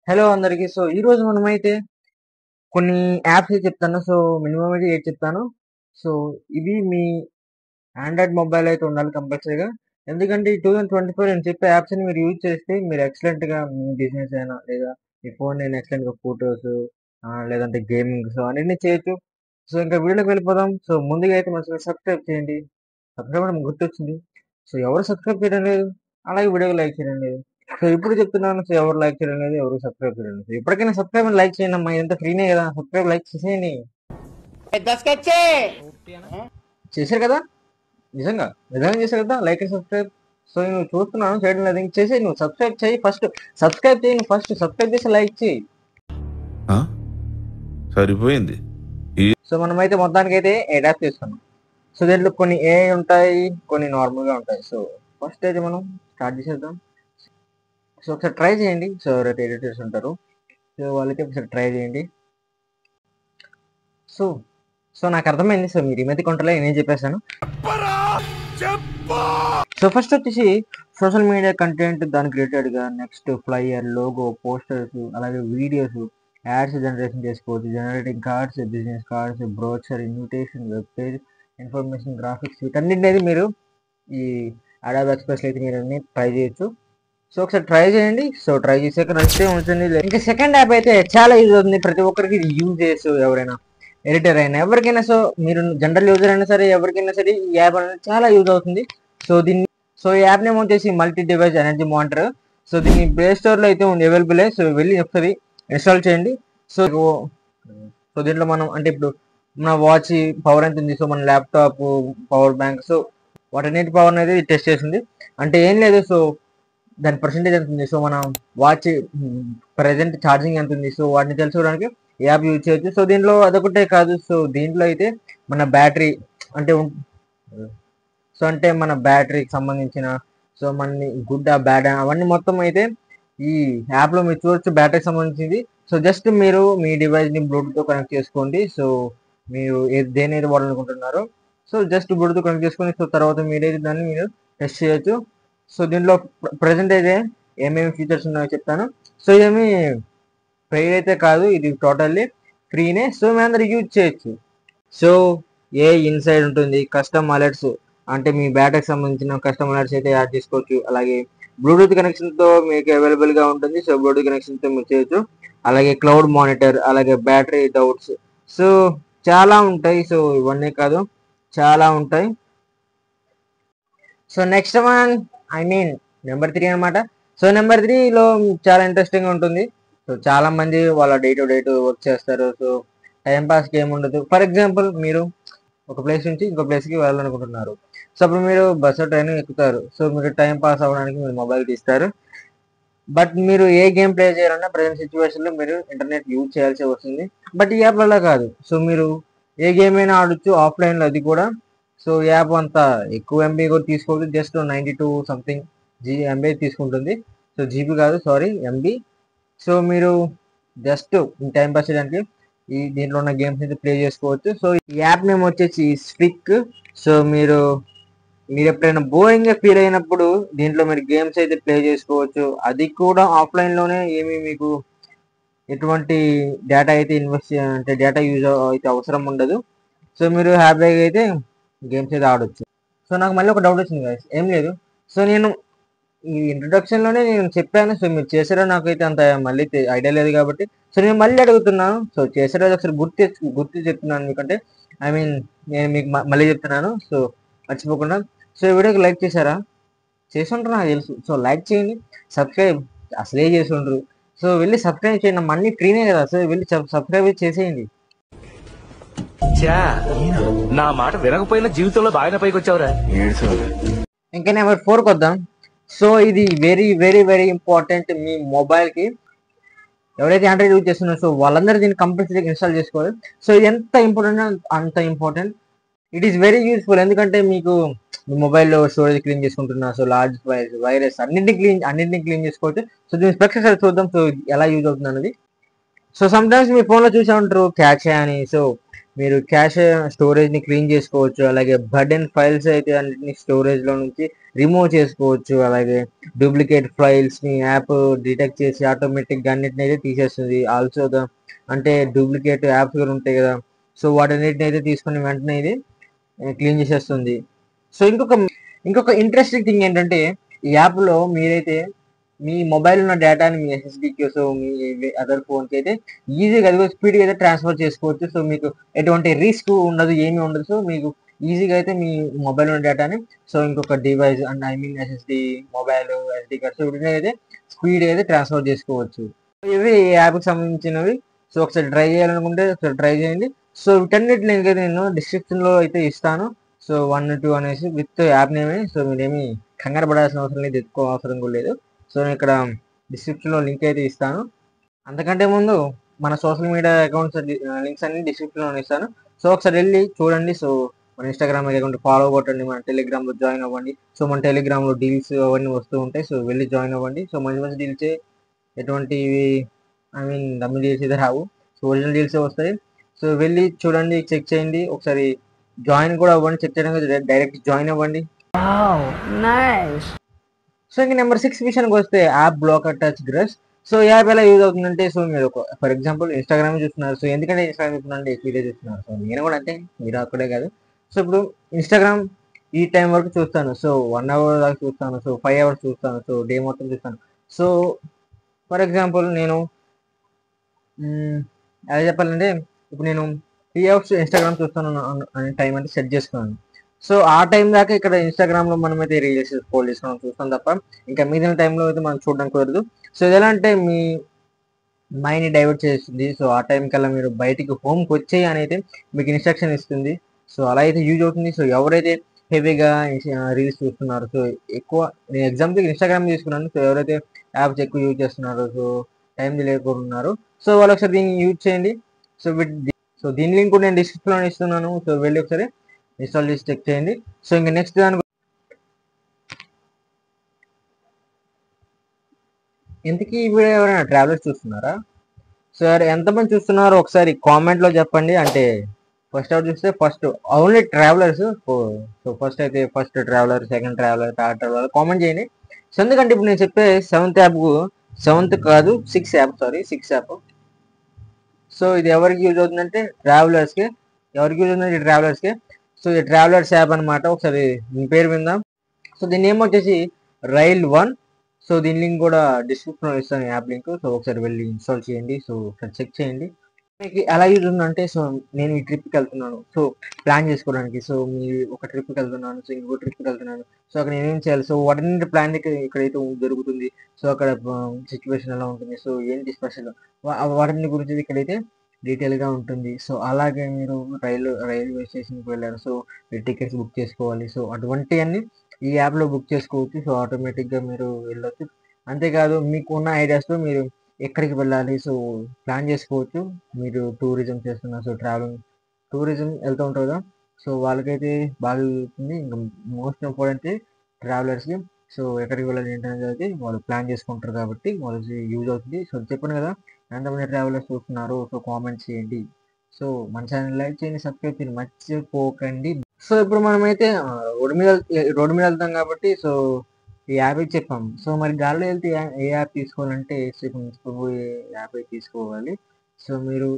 Hello అందరికి. So ఈ రోజు మనమైతే కొన్ని యాప్స్ చెప్తాను. సో మినిమం అయితే 8 చెప్తాను. సో ఇవి మీ ఆండ్రాయిడ్ మొబైల్ అయితే ఉండాలి కంపల్సరీగా. ఎందుకంటే ఈ 2024 నేను చెప్పే యాప్స్ ని మీరు యూజ్ చేస్తే మీరు ఎక్సలెంట్ గా మీ బిజినెస్ అయినా లేదా మీ ఫోన్ అయినా ఎక్సలెంట్ గా ఫొటోస్ లేదంటే గేమింగ్ సో అన్నిటిని చేయొచ్చు. సో ఇంకా వీడియోకి వెళ్ళిపోదాం. సో ముందుగా అయితే మంచిగా సబ్స్క్రైబ్ చేయండి. సబ్స్క్రైబ్ అని గుర్తొచ్చింది. సో ఎవరు సబ్స్క్రైబ్ చేయడం లేదు, అలాగే వీడియోకి లైక్ చేయడం లేదు. సో ఇప్పుడు చెప్తున్నాను. సో ఎవరు లైక్ చేయడం లేదు, ఎవరు సబ్స్క్రైబ్ చేయడం లేదు. సో ఇప్పటికైనా సబ్స్క్రైబ్ అండ్ లైక్ చేయండి అమ్మా, ఇదంతా ఫ్రీనే కదా. సబ్స్క్రైబ్ లైక్ చేసేయండి. చేశారు కదా, నిజంగా నిజంగా చేశారు కదా లైక్ అండ్ సబ్స్క్రైబ్. సో నువ్వు చూస్తున్నాను చేయడం లేదు, ఇంక చేసేయి. నువ్వు సబ్స్క్రైబ్ చేయి ఫస్ట్. సబ్స్క్రైబ్ చేయి నువ్వు ఫస్ట్. సబ్స్క్రైబ్ చేసి లైక్ చేయి. సరిపోయింది. సో మనమైతే మొత్తానికి అయితే 8 యాప్స్ చేస్తున్నాం. సో దీంట్లో కొన్ని ఏ ఉంటాయి, కొన్ని నార్మల్గా ఉంటాయి. సో ఫస్ట్ అయితే మనం స్టార్ట్ చేసేద్దాం. సో ఒకసారి ట్రై చేయండి. సో ఎవరైతే ఎడిటర్స్ ఉంటారు సో వాళ్ళకి ఒకసారి ట్రై చేయండి. సో సో నాకు అర్థమైంది. సో మీరు ఈ మధ్య కొంటలే నేను చెప్పేశాను. సో ఫస్ట్ వచ్చేసి సోషల్ మీడియా కంటెంట్ దానికి రిలేటెడ్గా నెక్స్ట్ ఫ్లైయర్, లోగో, పోస్టర్స్, అలాగే వీడియోస్, యాడ్స్ జనరేషన్ చేసుకోవచ్చు. Generating cards, business cards, brochure, invitation, web page, information, graphics, వీటన్నిటిని మీరు ఈ అడాబ్ ఎక్స్ప్రెస్ అయితే మీరు అన్ని ట్రై చేయొచ్చు. సో ఒకసారి ట్రై చేయండి. సో ట్రై చేసాక నచ్చితే ఉంటుంది. ఇంకా సెకండ్ యాప్ అయితే చాలా యూజ్ అవుతుంది ప్రతి ఒక్కరికి. ఇది యూజ్ చేయొచ్చు ఎవరైనా, ఎడిటర్ అయినా ఎవరికైనా. సో మీరు జనరల్ యూజర్ అయినా సరే ఎవరికైనా సరే ఈ యాప్ అనేది చాలా యూజ్ అవుతుంది. సో ఈ యాప్ నేమ్ వచ్చేసి multi device energy monitor. So దీన్ని ప్లే స్టోర్లో అయితే అవైలబుల్. సో వెళ్ళి ఒకసారి ఇన్స్టాల్ చేయండి. సో సో దీంట్లో మనం అంటే ఇప్పుడు మన వాచ్ పవర్ ఎంత ఉంది, సో మన ల్యాప్టాప్ పవర్ బ్యాంక్, సో వాటన్నిటి పవర్ అనేది టెస్ట్ చేసింది. అంటే ఏం లేదు, సో దాని పర్సెంటేజ్ ఎంత ఉంది, సో మనం వాచ్ ప్రజెంట్ ఛార్జింగ్ ఎంత ఉంది, సో వాటిని తెలుసుకోవడానికి యాప్ యూజ్ చేయొచ్చు. సో దీంట్లో అదొకటే కాదు, సో దీంట్లో అయితే మన బ్యాటరీ అంటే సో అంటే మన బ్యాటరీకి సంబంధించిన సో మన గుడ్ బ్యాడ్ అవన్నీ మొత్తం అయితే ఈ యాప్లో మీరు చూడొచ్చు. బ్యాటరీకి సంబంధించింది. సో జస్ట్ మీరు మీ డివైస్ని బ్లూటూత్తో కనెక్ట్ చేసుకోండి. సో మీరు దేనైతే వాడాలనుకుంటున్నారో సో జస్ట్ బ్లూటూత్ కనెక్ట్ చేసుకొని సో తర్వాత మీరైతే దాన్ని మీరు టెస్ట్ చేయొచ్చు. సో దీంట్లో ప్రజెంట్ అయితే ఏమేమి ఫీచర్స్ ఉన్నాయో చెప్తాను. సో ఇదేమి పెయిడ్ అయితే కాదు, ఇది టోటల్లీ ఫ్రీనే. సో మీ అందరు యూజ్ చేయొచ్చు. సో ఏ ఇన్సైడ్ ఉంటుంది, కస్టమ్ అలర్ట్స్ అంటే మీ బ్యాటరీకి సంబంధించిన కస్టమ్ అలర్ట్స్ అయితే యాడ్ చేసుకోవచ్చు. అలాగే బ్లూటూత్ కనెక్షన్తో మీకు అవైలబుల్గా ఉంటుంది. సో బ్లూటూత్ కనెక్షన్తో మీరు చేయొచ్చు. అలాగే క్లౌడ్ మానిటర్, అలాగే బ్యాటరీ డౌట్స్, సో చాలా ఉంటాయి. సో ఇవన్నీ కాదు, చాలా ఉంటాయి. సో నెక్స్ట్ వన్ నెంబర్ 3 అనమాట. సో నెంబర్ 3లో చాలా ఇంట్రెస్టింగ్ ఉంటుంది. సో చాలా మంది వాళ్ళ డే టు వర్క్ చేస్తారు. సో టైంపాస్కి ఏముండదు. ఫర్ ఎగ్జాంపుల్ మీరు ఒక ప్లేస్ నుంచి ఇంకో ప్లేస్కి వెళ్ళాలనుకుంటున్నారు. సో అప్పుడు మీరు బస్సు ట్రైన్ ఎక్కుతారు. సో మీరు టైం పాస్ అవ్వడానికి మీరు మొబైల్ తీస్తారు. బట్ మీరు ఏ గేమ్ ప్లే చేయాలన్నా ప్రజెంట్ సిచ్యువేషన్లో మీరు ఇంటర్నెట్ యూజ్ చేయాల్సి వస్తుంది. బట్ ఈ యాప్లలో కాదు. సో మీరు ఏ గేమ్ అయినా ఆడొచ్చు ఆఫ్లైన్లో, అది కూడా. సో యాప్ అంతా ఎక్కువ ఎంబీ కూడా తీసుకోవద్దు. జస్ట్ 92 సంథింగ్ ఎంబీ తీసుకుంటుంది. సో జీబీ కాదు, సారీ, ఎంబీ. సో మీరు జస్ట్ టైం పాస్ చేయడానికి దీంట్లో ఉన్న గేమ్స్ అయితే ప్లే చేసుకోవచ్చు. సో ఈ యాప్ నేమ్ వచ్చేసి స్విక్. సో మీరు ఎప్పుడైనా బోరింగ్గా ఫీల్ అయినప్పుడు దీంట్లో మీరు గేమ్స్ అయితే ప్లే చేసుకోవచ్చు. అది కూడా ఆఫ్లైన్లోనే. ఏమి మీకు ఎటువంటి డేటా అయితే అంటే డేటా యూజ్ అయితే అవసరం ఉండదు. సో మీరు హ్యాపీగా అయితే గేమ్స్ అయితే ఆడొచ్చు. సో నాకు మళ్ళీ ఒక డౌట్ వచ్చింది guys. ఏం లేదు. సో నేను ఈ ఇంట్రొడక్షన్లోనే నేను చెప్పాను. సో మీరు చేసారో నాకైతే అంత మళ్ళీ ఐడియా లేదు కాబట్టి సో నేను మళ్ళీ అడుగుతున్నాను. సో చేసారో ఒకసారి గుర్తు చెప్తున్నాను. ఎందుకంటే నేను మీకు మళ్ళీ చెప్తున్నాను. సో మర్చిపోకుండా. సో ఈ వీడియోకి లైక్ చేశారా? చేసి ఉంటారు నాకు తెలుసు. సో లైక్ చేయండి. సబ్స్క్రైబ్ అసలే చేసి ఉండరు. సో వెళ్ళి సబ్స్క్రైబ్ చేయండి. మనీ ఫ్రీనే కదా. సో వెళ్ళి సబ్స్క్రైబ్ చేసేయండి. నా మాట వినకపోయినా జీవితంలో బాగానే పైకి వచ్చావురా. ఇంకా నెంబర్ 4కి వద్దాం. సో ఇది వెరీ వెరీ వెరీ ఇంపార్టెంట్ మీ మొబైల్కి. ఎవరైతే ఆండ్రాయిడ్ యూజ్ చేస్తున్నారో సో వాళ్ళందరూ దీన్ని కంపల్సరీగా ఇన్స్టాల్ చేసుకోవాలి. సో ఇది ఎంత ఇంపార్టెంట్ అంత important. It is very useful. ఎందుకంటే మీకు మీ మొబైల్లో స్టోరేజ్ క్లీన్ చేసుకుంటున్నా, సో లార్జ్ వైరస్ అన్నింటినీ క్లీన్ చేసుకోవచ్చు. సో దీని స్పెక్స్ చూద్దాం. సో ఎలా యూజ్ అవుతుంది అన్నది. సో సమ్ టైమ్స్ మీ ఫోన్లో చూసే ఉంటారు క్యాచ్ అని. సో మీరు క్యాష్ స్టోరేజ్ని క్లీన్ చేసుకోవచ్చు. అలాగే బర్డెన్ ఫైల్స్ అయితే అన్నిటిని స్టోరేజ్లో నుంచి రిమూవ్ చేసుకోవచ్చు. అలాగే డూప్లికేట్ ఫైల్స్ని యాప్ డిటెక్ట్ చేసి ఆటోమేటిక్గా అన్నిటిని అయితే తీసేస్తుంది. ఆల్సో అంటే డూప్లికేట్ యాప్స్ కూడా ఉంటాయి కదా, సో వాటన్నిటిని అయితే తీసుకుని వెంటనే ఇది క్లీన్ చేసేస్తుంది. సో ఇంకొక ఇంట్రెస్టింగ్ థింగ్ ఏంటంటే ఈ యాప్లో మీరైతే మీ మొబైల్ ఉన్న డేటాని మీ ఎస్ఎస్డికి, సో మీ అదర్ ఫోన్కి అయితే ఈజీగా అది స్పీడ్గా అయితే ట్రాన్స్ఫర్ చేసుకోవచ్చు. సో మీకు ఎటువంటి రిస్క్ ఉండదు, ఏమీ ఉండదు. సో మీకు ఈజీగా అయితే మీ మొబైల్ ఉన్న డేటాని సో ఇంకొక device and I mean SSD, mobile, SD card, so వీటిని అయితే స్పీడ్గా అయితే ట్రాన్స్ఫర్ చేసుకోవచ్చు. ఇవి ఈ యాప్కి సంబంధించినవి. సో ఒకసారి ట్రై చేయాలనుకుంటే ఒకసారి ట్రై చేయండి. సో వీటన్నిటి లింక్ అయితే నేను డిస్క్రిప్షన్లో అయితే ఇస్తాను. సో 1, 2 అనేసి విత్ యాప్ నేమే. సో మీరేమి కంగారు పడాల్సిన అవసరం లేదు, ఎత్తుకో అవసరం కూడా లేదు. సో నేను ఇక్కడ డిస్క్రిప్షన్లో లింక్ అయితే ఇస్తాను. అంతకంటే ముందు మన సోషల్ మీడియా అకౌంట్స్ లింక్స్ అన్ని డిస్క్రిప్షన్లో ఇస్తాను. సో ఒకసారి వెళ్ళి చూడండి. సో మన ఇన్స్టాగ్రామ్ అకౌంట్ ఫాలో కొట్టండి, మన టెలిగ్రామ్లో జాయిన్ అవ్వండి. సో మన టెలిగ్రామ్లో డీల్స్ అవన్నీ వస్తూ ఉంటాయి. సో వెళ్ళి జాయిన్ అవ్వండి. సో మంచి మంచి డీల్సే, ఎటువంటివి ఐ మీన్ డమ్మీ డీల్స్ అయితే రావు. సో ఒరిజినల్ డీల్సే వస్తాయి. సో వెళ్ళి చూడండి, చెక్ చేయండి, ఒకసారి జాయిన్ కూడా అవ్వండి. చెక్ చేయడానికి డైరెక్ట్ జాయిన్ అవ్వండి. సో ఇంక నెంబర్ 6 విషయానికి వస్తే app blocker touch grass. So app ఎలా యూజ్ అవుతుందంటే, సో మీరు ఫర్ ఎగ్జాంపుల్ ఇన్స్టాగ్రామ్ చూస్తున్నారు. సో ఎందుకంటే ఇన్స్టాగ్రామ్ చూస్తున్నారంటే వీడియో చూస్తున్నారు. సో నేను కూడా అంతే, మీరు అక్కడే కాదు. సో ఇప్పుడు ఇన్స్టాగ్రామ్ ఈ టైం వరకు చూస్తాను. సో 1 అవర్ దాకా చూస్తాను. సో 5 అవర్స్ చూస్తాను. సో డే మొత్తం చూస్తాను. సో ఫర్ ఎగ్జాంపుల్ నేను ఎలా చెప్పాలంటే, ఇప్పుడు నేను 3 అవర్స్ ఇన్స్టాగ్రామ్ చూస్తాను అనే టైం అంటే సెట్ చేసుకున్నాను. సో ఆ టైం దాకా ఇక్కడ ఇన్స్టాగ్రామ్లో మనమైతే రీల్స్ స్క్రోల్ చేసుకోవడం చూస్తాం తప్ప ఇంకా మిగిలిన టైంలో అయితే మనం చూడడం కుదరదు. సో ఇది ఎలా అంటే మీ మైండ్ని డైవర్ట్ చేస్తుంది. సో ఆ టైం కల్లా మీరు బయటికి హోమ్కి వచ్చేయి అని అయితే మీకు ఇన్స్ట్రక్షన్ ఇస్తుంది. సో అలా అయితే యూజ్ అవుతుంది. సో ఎవరైతే హెవీగా రీల్స్ చూస్తున్నారు, సో ఎక్కువ నేను ఎగ్జాంపుల్ ఇన్స్టాగ్రామ్ తీసుకున్నాను. సో ఎవరైతే యాప్స్ ఎక్కువ యూజ్ చేస్తున్నారో, సో టైం లేకున్నారు, సో వాళ్ళు ఒకసారి దీన్ని యూజ్ చేయండి. సో సో దీని లింక్ కూడా నేను డిస్క్రిప్షన్లో ఇస్తున్నాను. సో వెళ్ళి ఒకసారి ఇన్స్టాల్ చేసి చెక్ చేయండి. సో ఇంకా నెక్స్ట్ దాని ఇంతకీ ఈ వీడియో ఎవరైనా ట్రావెలర్స్ చూస్తున్నారా? సార్ ఎంతమంది చూస్తున్నారో ఒకసారి కామెంట్లో చెప్పండి. అంటే ఫస్ట్ ఎవరు చూస్తే first only travellers. So first అయితే first traveller, second traveller, third traveller comment చేయండి. సో ఎందుకంటే ఇప్పుడు నేను చెప్పే సెవెంత్ కాదు 6 యాప్. సో ఇది ఎవరికి యూజ్ అవుతుందంటే ట్రావెలర్స్కి. ఎవరికి యూజ్ అవుతుందంటే ట్రావెలర్స్కి. సో ఇది ట్రావెలర్స్ యాప్ అనమాట. ఒకసారి దీని పేరు విందాం. సో దీని నేమ్ వచ్చేసి Rail1. సో దీని లింక్ కూడా డిస్క్రిప్షన్లో ఇస్తాను, యాప్ లింక్. సో ఒకసారి వెళ్ళి ఇన్స్టాల్ చేయండి. సో ఒకసారి చెక్ చేయండి. మీకు ఎలా యూజ్ ఉందంటే, సో నేను ఈ ట్రిప్కి వెళ్తున్నాను, సో ప్లాన్ చేసుకోవడానికి. సో మీ ఒక ట్రిప్కి వెళ్తున్నాను, సో ఇంకో ట్రిప్కి వెళ్తున్నాను. సో అక్కడ నేనేం చేయాలి, సో వాటి ప్లాన్ ఇక్కడైతే జరుగుతుంది. సో అక్కడ సిచ్యువేషన్ ఎలా ఉంటుంది, సో ఏంటి స్పెషల్, వాటి గురించి ఇక్కడైతే డీటెయిల్గా ఉంటుంది. సో అలాగే మీరు రైల్వే స్టేషన్కి వెళ్ళారు, సో మీరు టికెట్స్ బుక్ చేసుకోవాలి. సో అటువంటివన్నీ ఈ యాప్లో బుక్ చేసుకోవచ్చు. సో ఆటోమేటిక్గా మీరు వెళ్ళొచ్చు. అంతేకాదు మీకు ఉన్న ఐడియాస్తో మీరు ఎక్కడికి వెళ్ళాలి, సో ప్లాన్ చేసుకోవచ్చు. మీరు టూరిజం చేస్తున్నారు, సో టూరిజం వెళ్తూ ఉంటారు కదా, సో వాళ్ళకైతే బాగా జరుగుతుంది. ఇంకా మోస్ట్ ఇంపార్టెంట్ ట్రావెలర్స్కి. సో ఎక్కడికి వెళ్ళాలి ఏంటనేది అయితే వాళ్ళు ప్లాన్ చేసుకుంటారు కాబట్టి వాళ్ళకి యూజ్ అవుతుంది. సో చెప్పాను కదా, ఎంతమంది ట్రావెలర్స్ చూస్తున్నారు, సో కామెంట్ చేయండి. సో మన ఛానల్ లైక్ చేయండి, సబ్స్క్రైబ్ చేయండి, మర్చిపోకండి. సో ఇప్పుడు మనమైతే రోడ్డు మీద వెళ్తాం కాబట్టి, సో ఈ యాప్ అయితే చెప్పాం. సో మరి గాల్లో వెళ్తే ఏ యాప్ తీసుకోవాలంటే, సో ఇప్పుడు తీసుకోబోయే యాప్ అయితే తీసుకోవాలి. సో మీరు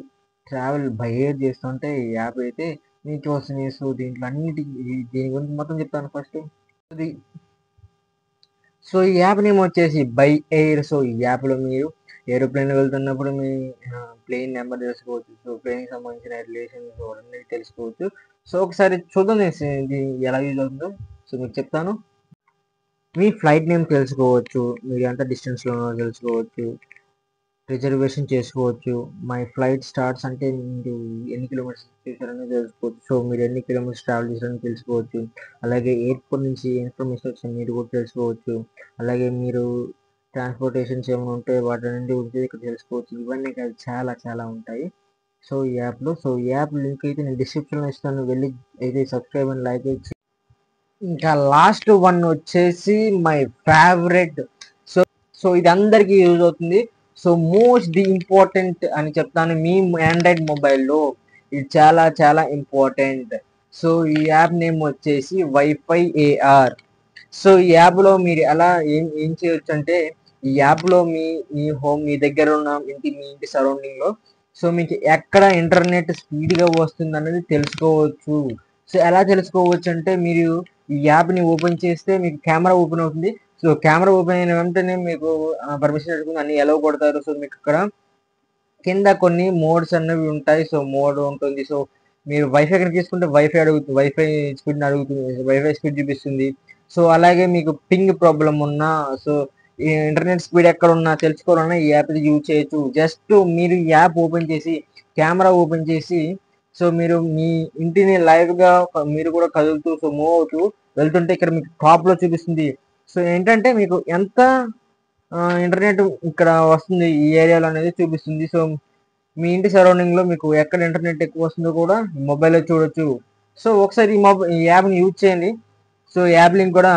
ట్రావెల్ బై ఎయిర్ చేస్తుంటే ఈ యాప్ అయితే మీకు వస్తుంది. సో దీంట్లో దీని గురించి మొత్తం చెప్తాను ఫస్ట్. ఇది సో ఈ యాప్ నేమ్ వచ్చేసి బై ఎయిర్. సో ఈ యాప్లో మీరు ఏరోప్లేన్లో వెళ్తున్నప్పుడు మీ ప్లేన్ నెంబర్ తెలుసుకోవచ్చు. సో ప్లేన్కి సంబంధించిన రిలేషన్స్ అన్నీ తెలుసుకోవచ్చు. సో ఒకసారి చూద్దాం ఇది ఎలా యూజ్ అవుతుందో. సో మీకు చెప్తాను. మీ ఫ్లైట్ నేమ్ తెలుసుకోవచ్చు, మీరు ఎంత డిస్టెన్స్లో ఉన్నారో తెలుసుకోవచ్చు, రిజర్వేషన్ చేసుకోవచ్చు. మై ఫ్లైట్ స్టార్ట్స్ అంటే మీరు ఎన్ని కిలోమీటర్స్ చేశారని తెలుసుకోవచ్చు. సో మీరు ఎన్ని కిలోమీటర్స్ ట్రావెల్ చేశారని తెలుసుకోవచ్చు. అలాగే ఎయిర్పోర్ట్ నుంచి ఇన్ఫర్మేషన్ వచ్చింది మీరు కూడా తెలుసుకోవచ్చు. అలాగే మీరు ట్రాన్స్పోర్టేషన్స్ ఏమైనా ఉంటే వాటి నుండి ఉంటే ఇక్కడ తెలుసుకోవచ్చు. ఇవన్నీ కాదు, చాలా చాలా ఉంటాయి సో ఈ యాప్లో. సో ఈ యాప్ లింక్ అయితే నేను డిస్క్రిప్షన్లో ఇస్తాను, వెళ్ళి అయితే సబ్స్క్రైబ్ అండ్ లైక్ అయితే. ఇంకా లాస్ట్ వన్ వచ్చేసి మై ఫేవరెట్. సో సో ఇది అందరికీ యూజ్ అవుతుంది. సో మోస్ట్ ది ఇంపార్టెంట్ అని చెప్తాను. మీ ఆండ్రాయిడ్ మొబైల్లో ఇది చాలా చాలా ఇంపార్టెంట్. సో ఈ యాప్ నేమ్ వచ్చేసి వైఫై ఏఆర్. సో ఈ యాప్లో మీరు ఎలా ఏం చేయొచ్చు అంటే, ఈ యాప్లో మీ దగ్గర ఉన్న మీ ఇంటి సరౌండింగ్లో సో మీకు ఎక్కడ ఇంటర్నెట్ స్పీడ్గా వస్తుంది అనేది తెలుసుకోవచ్చు. సో ఎలా తెలుసుకోవచ్చు అంటే, మీరు ఈ యాప్ని ఓపెన్ చేస్తే మీకు కెమెరా ఓపెన్ అవుతుంది. సో కెమెరా ఓపెన్ అయిన వెంటనే మీకు పర్మిషన్ అడుగుతుంది, అన్ని ఎలవ్ కొడతారు. సో మీకు ఇక్కడ కింద కొన్ని మోడ్స్ అన్నవి ఉంటాయి. సో మోడ్ ఉంటుంది. సో మీరు వైఫై కనుక తీసుకుంటే వైఫై అడుగుతుంది, వైఫై స్పీడ్ చూపిస్తుంది. సో అలాగే మీకు పింగ్ ప్రాబ్లం ఉన్నా, సో ఈ ఇంటర్నెట్ స్పీడ్ ఎక్కడ ఉన్నా తెలుసుకోవాలన్నా ఈ యాప్ యూజ్ చేయొచ్చు. జస్ట్ మీరు ఈ యాప్ ఓపెన్ చేసి కెమెరా ఓపెన్ చేసి సో మీరు మీ ఇంటిని లైవ్గా మీరు కూడా కదులుతూ సో మూవ్ అవుతూ వెళ్తుంటే ఇక్కడ మీకు టాప్లో చూపిస్తుంది. సో ఏంటంటే మీకు ఎంత ఇంటర్నెట్ ఇక్కడ వస్తుంది ఈ ఏరియాలో అనేది చూపిస్తుంది. సో మీ ఇంటి సరౌండింగ్లో మీకు ఎక్కడ ఇంటర్నెట్ ఎక్కువ వస్తుందో కూడా మొబైల్లో చూడొచ్చు. సో ఒకసారి ఈ యాప్ని యూజ్ చేయండి. సో యాప్ లింక్ కూడా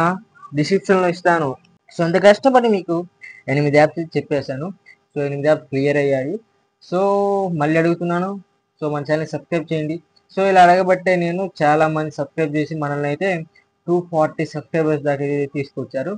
డిస్క్రిప్షన్లో ఇస్తాను. సో అంత కష్టపడి మీకు 8 యాప్స్ చెప్పేశాను. సో 8 యాప్స్ క్లియర్ అయ్యాయి. సో మళ్ళీ అడుగుతున్నాను, సో మన ఛానల్ సబ్స్క్రైబ్ చేయండి. సో ఇలా అడగబట్టే నేను చాలా మంది సబ్స్క్రైబ్ చేసి మనల్ని అయితే 240 సబ్స్క్రైబర్స్ దాకా తీసుకొచ్చారు.